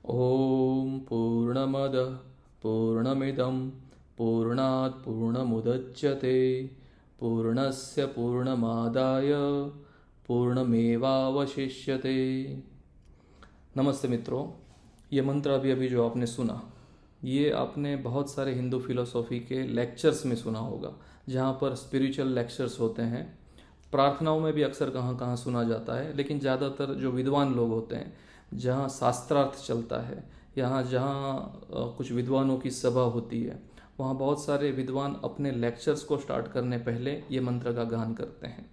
ॐ पूर्णमदः पूर्णमिदं पूर्णात् पूर्णमुदच्यते पूर्णस्य पूर्णमादाय पूर्णमेवावशिष्यते। नमस्ते मित्रों, ये मंत्र अभी जो आपने सुना, ये आपने बहुत सारे हिंदू फिलोसॉफी के लेक्चर्स में सुना होगा, जहाँ पर स्पिरिचुअल लेक्चर्स होते हैं। प्रार्थनाओं में भी अक्सर कहाँ कहाँ सुना जाता है, लेकिन ज़्यादातर जो विद्वान लोग होते हैं, जहाँ शास्त्रार्थ चलता है, यहाँ जहाँ कुछ विद्वानों की सभा होती है, वहाँ बहुत सारे विद्वान अपने लेक्चर्स को स्टार्ट करने पहले ये मंत्र का गान करते हैं।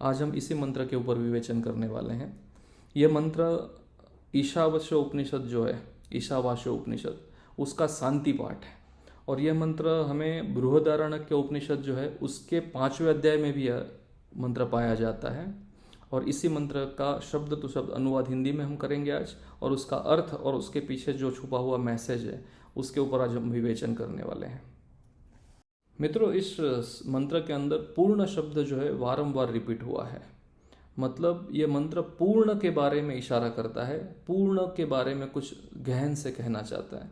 आज हम इसी मंत्र के ऊपर विवेचन करने वाले हैं। ये मंत्र ईशावास्य उपनिषद जो है, ईशावास्य उपनिषद, उसका शांति पाठ है। और यह मंत्र हमें बृहदारण्यक उपनिषद जो है, उसके 5वें अध्याय में भी यह मंत्र पाया जाता है। और इसी मंत्र का शब्द टू शब्द अनुवाद हिंदी में हम करेंगे आज, और उसका अर्थ और उसके पीछे जो छुपा हुआ मैसेज है, उसके ऊपर आज हम विवेचन करने वाले हैं। मित्रों, इस मंत्र के अंदर पूर्ण शब्द जो है वारंवार रिपीट हुआ है। मतलब ये मंत्र पूर्ण के बारे में इशारा करता है, पूर्ण के बारे में कुछ गहन से कहना चाहता है।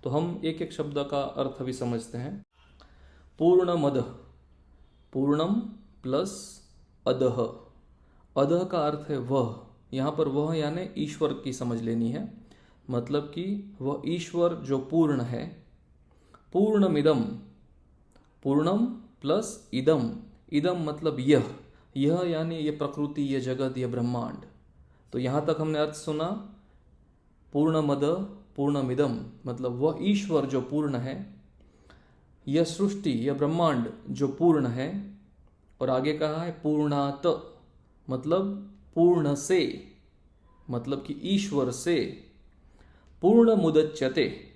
तो हम एक एक शब्द का अर्थ भी समझते हैं। पूर्णमद, पूर्णम प्लस अदह। अदह का अर्थ है वह। यहाँ पर वह यानी ईश्वर की समझ लेनी है, मतलब कि वह ईश्वर जो पूर्ण है। पूर्णमिदम, पूर्णम प्लस इदम। इदम मतलब यह यानी ये प्रकृति, ये जगत, ये ब्रह्मांड। तो यहाँ तक हमने अर्थ सुना। पूर्णमद पूर्णमिदम मतलब वह ईश्वर जो पूर्ण है, यह सृष्टि, यह ब्रह्मांड जो पूर्ण है। और आगे कहा है पूर्णात, मतलब पूर्ण से, मतलब कि ईश्वर से। पूर्ण मुदच्यते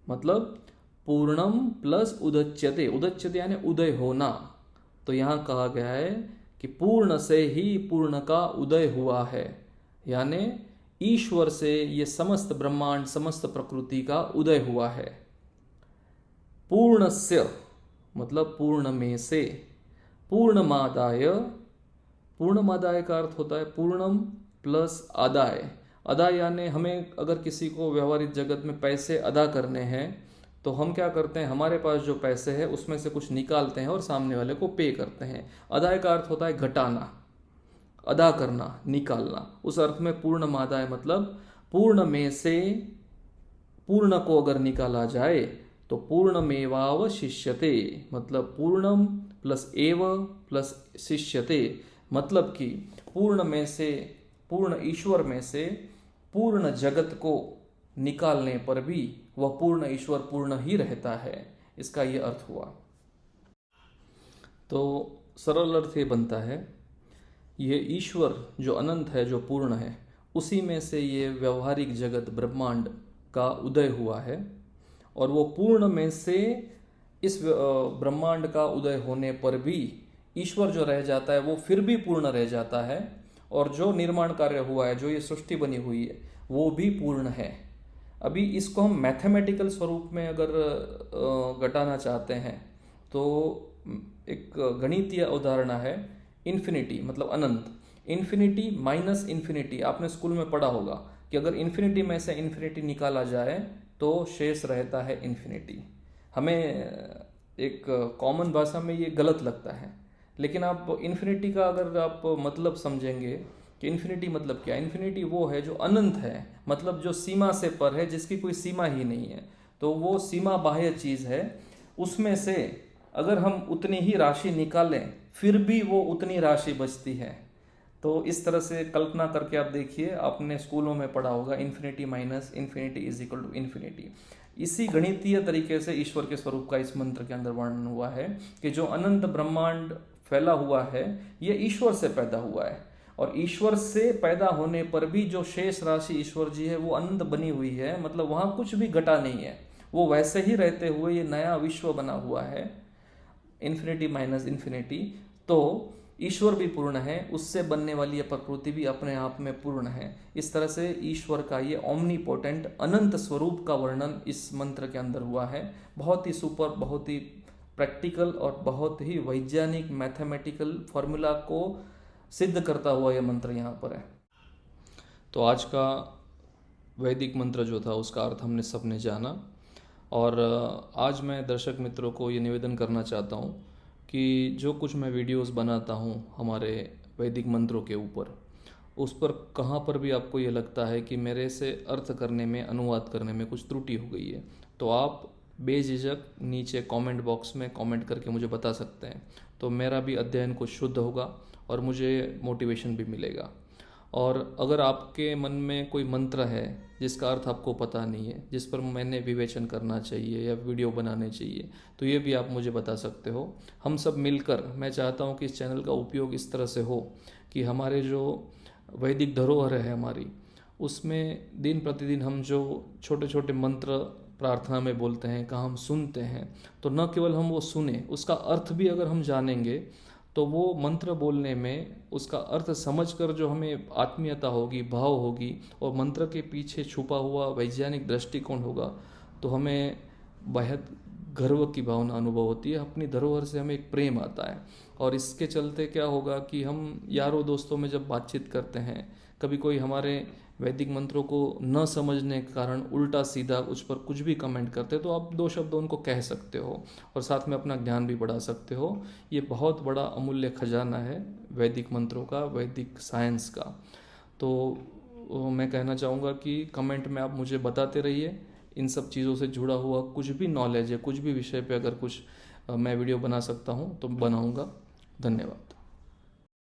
मतलब पूर्णम प्लस उदच्यते। उदच्यते यानी उदय होना। तो यहाँ कहा गया है कि पूर्ण से ही पूर्ण का उदय हुआ है, यानी ईश्वर से ये समस्त ब्रह्मांड, समस्त प्रकृति का उदय हुआ है। पूर्णस्य मतलब पूर्ण में से। पूर्णमादाय, पूर्णमादाय का अर्थ होता है पूर्णम प्लस आदाय। अदाय यानी हमें अगर किसी को व्यवहारिक जगत में पैसे अदा करने हैं, तो हम क्या करते हैं, हमारे पास जो पैसे हैं उसमें से कुछ निकालते हैं और सामने वाले को पे करते हैं। अदाय का अर्थ होता है घटाना, अदा करना, निकालना। उस अर्थ में पूर्णमादाय मतलब पूर्ण में से पूर्ण को अगर निकाला जाए तो पूर्णमेवावशिष्यते, मतलब पूर्णम प्लस एव प्लस शिष्यते, मतलब कि पूर्ण में से, पूर्ण ईश्वर में से पूर्ण जगत को निकालने पर भी वह पूर्ण ईश्वर पूर्ण ही रहता है। इसका यह अर्थ हुआ। तो सरल अर्थ ये बनता है, ये ईश्वर जो अनंत है, जो पूर्ण है, उसी में से ये व्यवहारिक जगत ब्रह्मांड का उदय हुआ है। और वो पूर्ण में से इस ब्रह्मांड का उदय होने पर भी ईश्वर जो रह जाता है वो फिर भी पूर्ण रह जाता है। और जो निर्माण कार्य हुआ है, जो ये सृष्टि बनी हुई है, वो भी पूर्ण है। अभी इसको हम मैथमेटिकल स्वरूप में अगर घटाना चाहते हैं तो एक गणितीय उदाहरण है इन्फिनिटी, मतलब अनंत। इन्फिनिटी माइनस इन्फिनिटी, आपने स्कूल में पढ़ा होगा कि अगर इन्फिनिटी में से इन्फिनिटी निकाला जाए तो शेष रहता है इन्फिनिटी। हमें एक कॉमन भाषा में ये गलत लगता है, लेकिन आप इन्फिनिटी का अगर आप मतलब समझेंगे कि इन्फिनिटी मतलब क्या, इन्फिनिटी वो है जो अनंत है, मतलब जो सीमा से पर है, जिसकी कोई सीमा ही नहीं है। तो वो सीमा बाह्य चीज़ है। उसमें से अगर हम उतनी ही राशि निकालें फिर भी वो उतनी राशि बचती है। तो इस तरह से कल्पना करके आप देखिए, आपने स्कूलों में पढ़ा होगा infinity minus infinity is equal to infinity. इसी गणितीय तरीके से ईश्वर के स्वरूप का इस मंत्र के अंदर वर्णन हुआ है कि जो अनंत ब्रह्मांड फैला हुआ है ये ईश्वर से पैदा हुआ है। और ईश्वर से पैदा होने पर भी जो शेष राशि ईश्वर जी है वो अनंत बनी हुई है, मतलब वहाँ कुछ भी घटा नहीं है। वो वैसे ही रहते हुए ये नया विश्व बना हुआ है, इन्फिनिटी माइनस इन्फिनिटी। तो ईश्वर भी पूर्ण है, उससे बनने वाली ये प्रकृति भी अपने आप में पूर्ण है। इस तरह से ईश्वर का ये ओमनीपोटेंट अनंत स्वरूप का वर्णन इस मंत्र के अंदर हुआ है। बहुत ही सुपर, बहुत ही प्रैक्टिकल और बहुत ही वैज्ञानिक मैथमेटिकल फॉर्मूला को सिद्ध करता हुआ यह मंत्र यहाँ पर है। तो आज का वैदिक मंत्र जो था उसका अर्थ हमने सबने जाना। और आज मैं दर्शक मित्रों को ये निवेदन करना चाहता हूँ कि जो कुछ मैं वीडियोस बनाता हूँ हमारे वैदिक मंत्रों के ऊपर, उस पर कहाँ पर भी आपको ये लगता है कि मेरे से अर्थ करने में, अनुवाद करने में कुछ त्रुटि हो गई है, तो आप बेझिझक नीचे कमेंट बॉक्स में कमेंट करके मुझे बता सकते हैं। तो मेरा भी अध्ययन कुछ शुद्ध होगा और मुझे मोटिवेशन भी मिलेगा। और अगर आपके मन में कोई मंत्र है जिसका अर्थ आपको पता नहीं है, जिस पर मैंने विवेचन करना चाहिए या वीडियो बनाने चाहिए, तो ये भी आप मुझे बता सकते हो। हम सब मिलकर, मैं चाहता हूँ कि इस चैनल का उपयोग इस तरह से हो कि हमारे जो वैदिक धरोहर है हमारी, उसमें दिन प्रतिदिन हम जो छोटे छोटे मंत्र प्रार्थना में बोलते हैं, कहाँ हम सुनते हैं, तो न केवल हम वो सुने, उसका अर्थ भी अगर हम जानेंगे तो वो मंत्र बोलने में उसका अर्थ समझकर जो हमें आत्मीयता होगी, भाव होगी, और मंत्र के पीछे छुपा हुआ वैज्ञानिक दृष्टिकोण होगा, तो हमें बेहद गर्व की भावना अनुभव होती है। अपनी धरोहर से हमें एक प्रेम आता है। और इसके चलते क्या होगा कि हम यारों दोस्तों में जब बातचीत करते हैं, कभी कोई हमारे वैदिक मंत्रों को न समझने के कारण उल्टा सीधा उस पर कुछ भी कमेंट करते, तो आप 2 शब्द उनको कह सकते हो और साथ में अपना ज्ञान भी बढ़ा सकते हो। ये बहुत बड़ा अमूल्य खजाना है वैदिक मंत्रों का, वैदिक साइंस का। तो मैं कहना चाहूँगा कि कमेंट में आप मुझे बताते रहिए। इन सब चीज़ों से जुड़ा हुआ कुछ भी नॉलेज है, कुछ भी विषय पे अगर कुछ मैं वीडियो बना सकता हूँ तो बनाऊँगा। धन्यवाद।